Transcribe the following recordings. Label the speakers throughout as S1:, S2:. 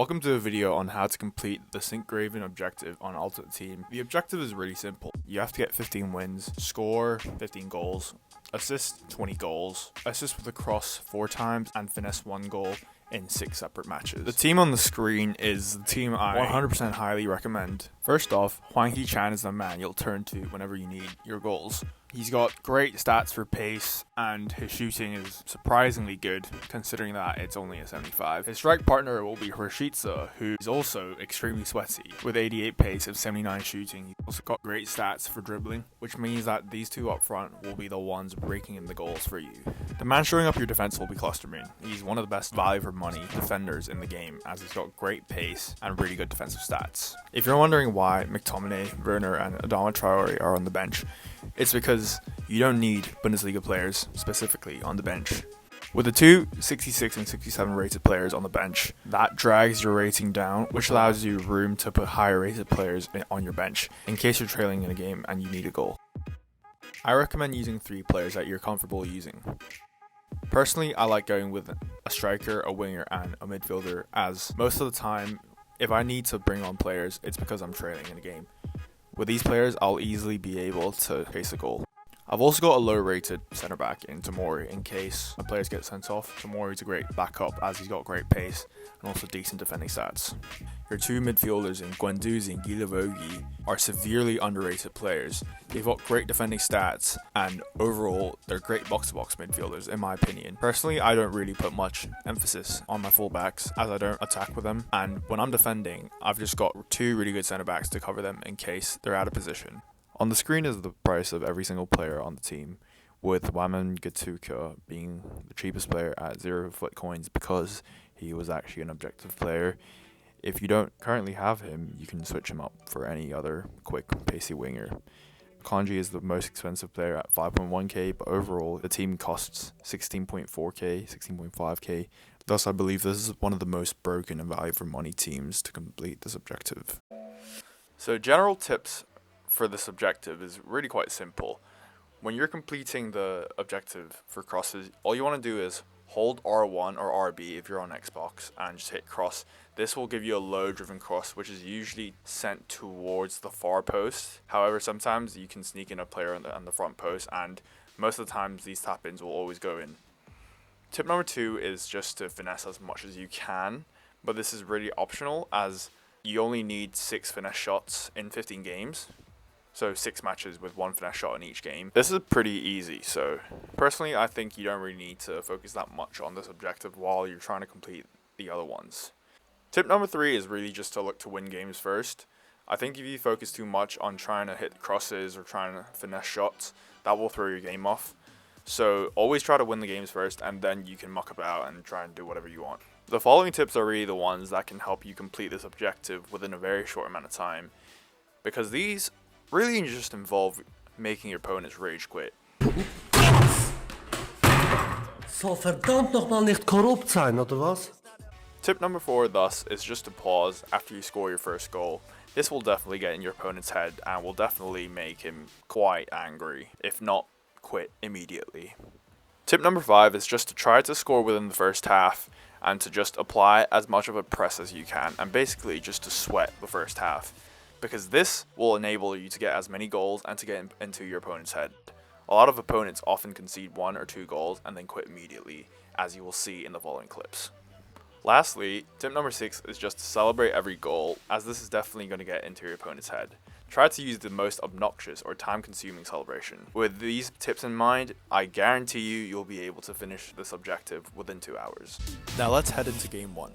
S1: Welcome to a video on how to complete the Sinkgraven objective on Ultimate Team. The objective is really simple. You have to get 15 wins, score 15 goals, assist 20 goals, assist with a cross 4 times, and finesse 1 goal in 6 separate matches. The team on the screen is the team I 100% highly recommend. First off, Hwang Hee-chan is the man you'll turn to whenever you need your goals. He's got great stats for pace, and his shooting is surprisingly good, considering that it's only a 75. His strike partner will be Rashitsa, who is also extremely sweaty, with 88 pace and 79 shooting. He's also got great stats for dribbling, which means that these two up front will be the ones breaking in the goals for you. The man showing up your defense will be Klosterman. He's one of the best value for money defenders in the game, as he's got great pace and really good defensive stats. If you're wondering why McTominay, Werner, and Adama Traore are on the bench, it's because you don't need Bundesliga players specifically on the bench. With the two 66 and 67 rated players on the bench, that drags your rating down, which allows you room to put higher rated players on your bench in case you're trailing in a game and you need a goal. I recommend using 3 players that you're comfortable using. Personally, I like going with a striker, a winger, and a midfielder, as most of the time, if I need to bring on players, it's because I'm trailing in a game. With these players, I'll easily be able to chase a goal. I've also got a low rated centre back in Tomori in case my players get sent off. Tomori's a great backup as he's got great pace and also decent defending stats. Your 2 midfielders in Guendouzi and Guilavogui are severely underrated players. They've got great defending stats and overall they're great box-to-box midfielders in my opinion. Personally, I don't really put much emphasis on my fullbacks as I don't attack with them, and when I'm defending, I've just got 2 really good centre backs to cover them in case they're out of position. On the screen is the price of every single player on the team, with Waman Gatuka being the cheapest player at 0 FUT coins because he was actually an objective player. If you don't currently have him, you can switch him up for any other quick, pacey winger. Kanji is the most expensive player at 5.1k, but overall the team costs 16.4k, 16.5k. Thus, I believe this is one of the most broken and value for money teams to complete this objective. So, general tips for this objective is really quite simple. When you're completing the objective for crosses, all you want to do is hold R1 or RB if you're on Xbox and just hit cross. This will give you a low driven cross, which is usually sent towards the far post. However, sometimes you can sneak in a player on the front post, and most of the times these tap-ins will always go in. Tip number 2 is just to finesse as much as you can, but this is really optional as you only need 6 finesse shots in 15 games. So 6 matches with 1 finesse shot in each game. This is pretty easy, so personally I think you don't really need to focus that much on this objective while you're trying to complete the other ones. Tip number 3 is really just to look to win games first. I think if you focus too much on trying to hit crosses or trying to finesse shots, that will throw your game off. So always try to win the games first, and then you can muck about and try and do whatever you want. The following tips are really the ones that can help you complete this objective within a very short amount of time, because these really just involve making your opponents rage quit.
S2: So verdammt nochmal nicht korrupt sein, oder was?
S1: Tip number 4 thus is just to pause after you score your first goal. This will definitely get in your opponent's head and will definitely make him quite angry, if not quit immediately. Tip number 5 is just to try to score within the first half and to just apply as much of a press as you can, and basically just to sweat the first half, because this will enable you to get as many goals and to get into your opponent's head. A lot of opponents often concede 1 or 2 goals and then quit immediately, as you will see in the following clips. Lastly, tip number 6 is just to celebrate every goal, as this is definitely going to get into your opponent's head. Try to use the most obnoxious or time-consuming celebration. With these tips in mind, I guarantee you'll be able to finish this objective within 2 hours. Now let's head into game 1.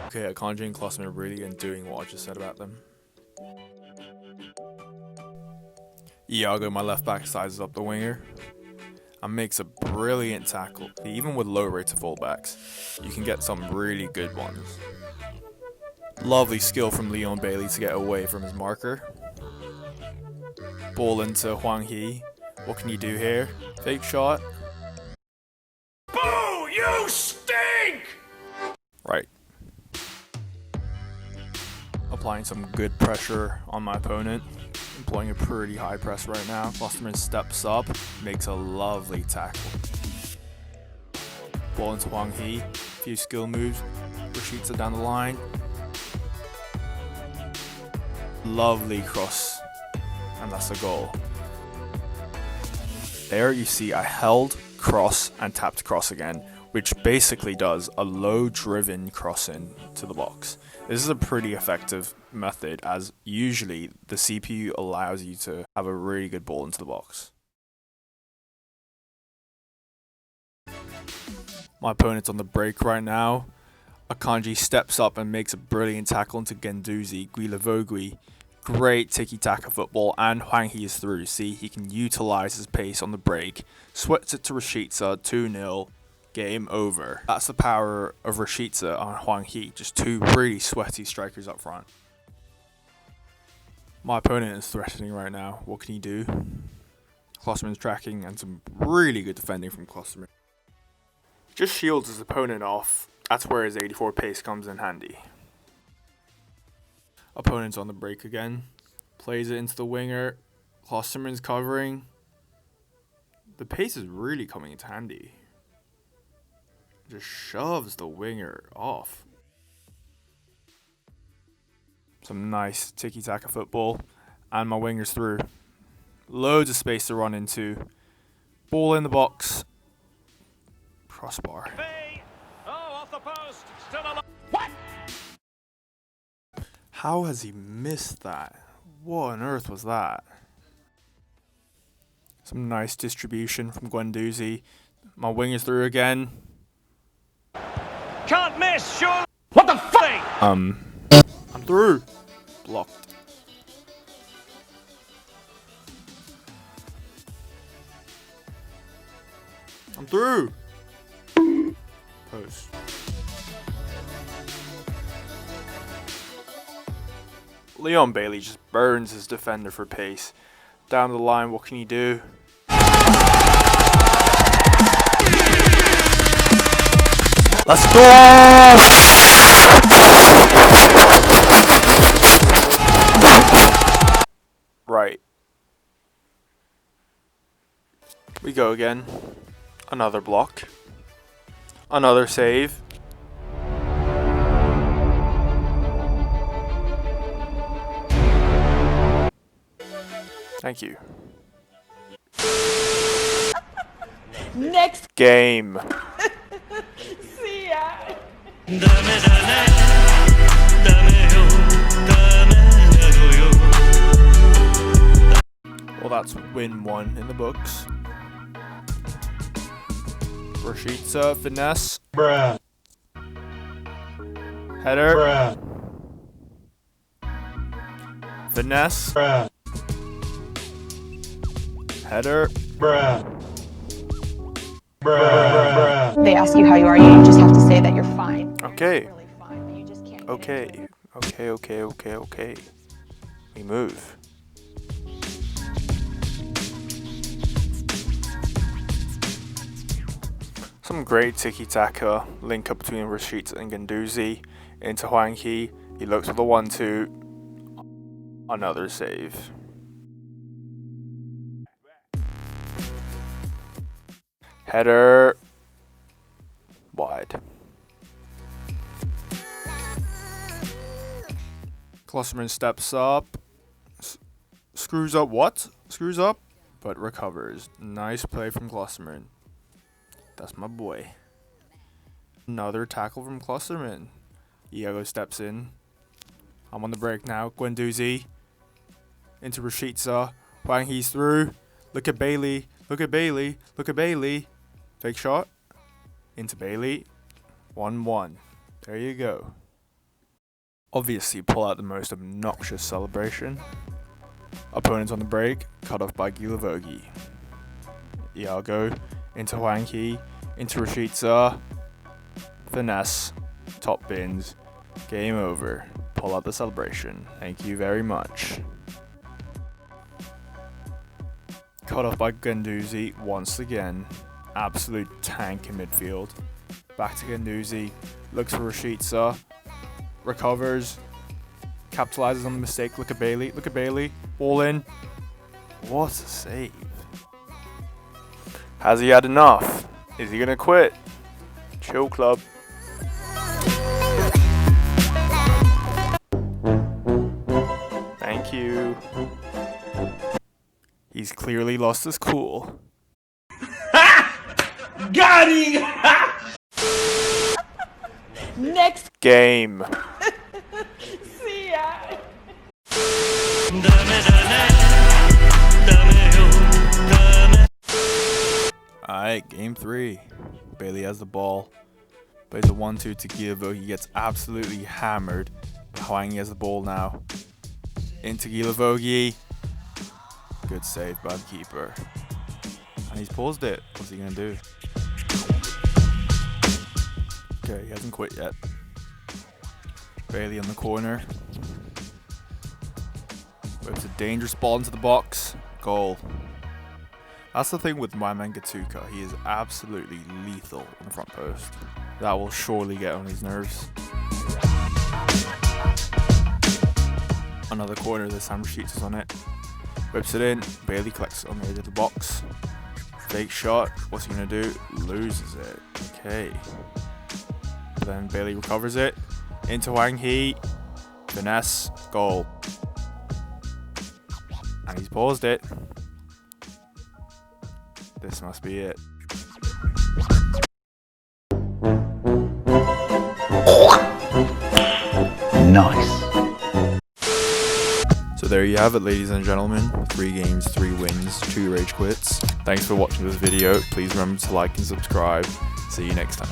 S1: Okay, Akanji and Klosterman are really doing what I just said about them. Iago, my left back, sizes up the winger and makes a brilliant tackle. Even with low rated fullbacks, you can get some really good ones. Lovely skill from Leon Bailey to get away from his marker. Ball into Hwang Hee. What can you do here? Fake shot.
S3: Boo! You stink!
S1: Right. applying some good pressure on my opponent, employing a pretty high press right now. Klosterman steps up, makes a lovely tackle. Ball into Hwang Hee, few skill moves, Rashica down the line. Lovely cross, and that's a goal. There you see I held, cross, and tapped cross again, which basically does a low-driven crossing to the box. This is a pretty effective method, as usually the CPU allows you to have a really good ball into the box. My opponent's on the break right now. Akanji steps up and makes a brilliant tackle into Guendouzi, Guilavogui. Great tiki-taka football, and Hwang Hee is through. See, he can utilize his pace on the break. Sweats it to Rashica, 2-0. Game over. That's the power of Rashica on Hwang Hee. Just two really sweaty strikers up front. My opponent is threatening right now. What can he do? Klosterman's tracking and some really good defending from Klosterman. Just shields his opponent off. That's where his 84 pace comes in handy. Opponent's on the break again. Plays it into the winger. Klosterman's covering. The pace is really coming into handy. Just shoves the winger off. Some nice tiki-taka football. And my winger's through. Loads of space to run into. Ball in the box. Crossbar.
S3: Oh, off the post. Still alive.
S1: How has he missed that? What on earth was that? Some nice distribution from Guendouzi. My winger's through again.
S3: Can't miss, sure. What the fuck?
S1: I'm through. Blocked. I'm through. Post. Leon Bailey just burns his defender for pace. Down the line, what can he do? Let's go! Right. We go again. Another block. Another save. Thank you.
S4: Next
S1: Game.
S4: see ya.
S1: Well, that's win 1 in the books. Rashica, finesse.
S5: Bruh.
S1: Header.
S5: Bruh.
S1: Finesse.
S5: Bruh.
S1: Header.
S5: Bruh. Bruh.
S4: They ask you how you are, you just have to say that you're fine.
S1: Okay.
S4: Really fine, but you just can't.
S1: Okay. Okay. We move. Some great tiki-taka link up between Rashica and Guendouzi into Hwang Hee. He looks for the 1-2. Another save. Header. Wide. Klosterman steps up. Screws up what? Screws up, but recovers. Nice play from Klosterman. That's my boy. Another tackle from Klosterman. Iago steps in. I'm on the break now. Guendouzi. Into Rashica. Hwang Hee's through. Look at Bailey. Look at Bailey. Look at Bailey. Fake shot. Into Bailey. 1-1. There you go. Obviously pull out the most obnoxious celebration. Opponents on the break. Cut off by Guilavogui. Iago. Into Hwang Hee. Into Rashica. Finesse. Top bins. Game over. Pull out the celebration. Thank you very much. Cut off by Guendouzi once again. Absolute tank in midfield. Back to Guendouzi. Looks for Rashica. Recovers. capitalizes on the mistake. Look at Bailey. Look at Bailey. Ball in. What a save. Has he had enough? Is he going to quit? Chill club. Thank you. He's clearly lost his cool.
S3: Got him!
S4: Next.
S1: Game.
S4: See ya.
S1: Alright, game 3. Bailey has the ball. Plays a 1-2 to Gilevo. He gets absolutely hammered. Hwang has the ball now. Into Gilevogi. Good save by the keeper. And he's paused it. What's he going to do? Okay, he hasn't quit yet. Bailey on the corner. Whips a dangerous ball into the box. Goal. That's the thing with my man Gatuka. He is absolutely lethal on the front post. That will surely get on his nerves. Another corner, this time Sheets is on it. Whips it in. Bailey collects it on the edge of the box. Fake shot. What's he going to do? Loses it. Okay. Then Bailey recovers it. Into Hwang Hee. Finesse. Goal. And he's paused it. This must be it.
S3: Nice.
S1: So there you have it, ladies and gentlemen. 3 games, 3 wins, 2 rage quits. Thanks for watching this video. Please remember to like and subscribe. See you next time.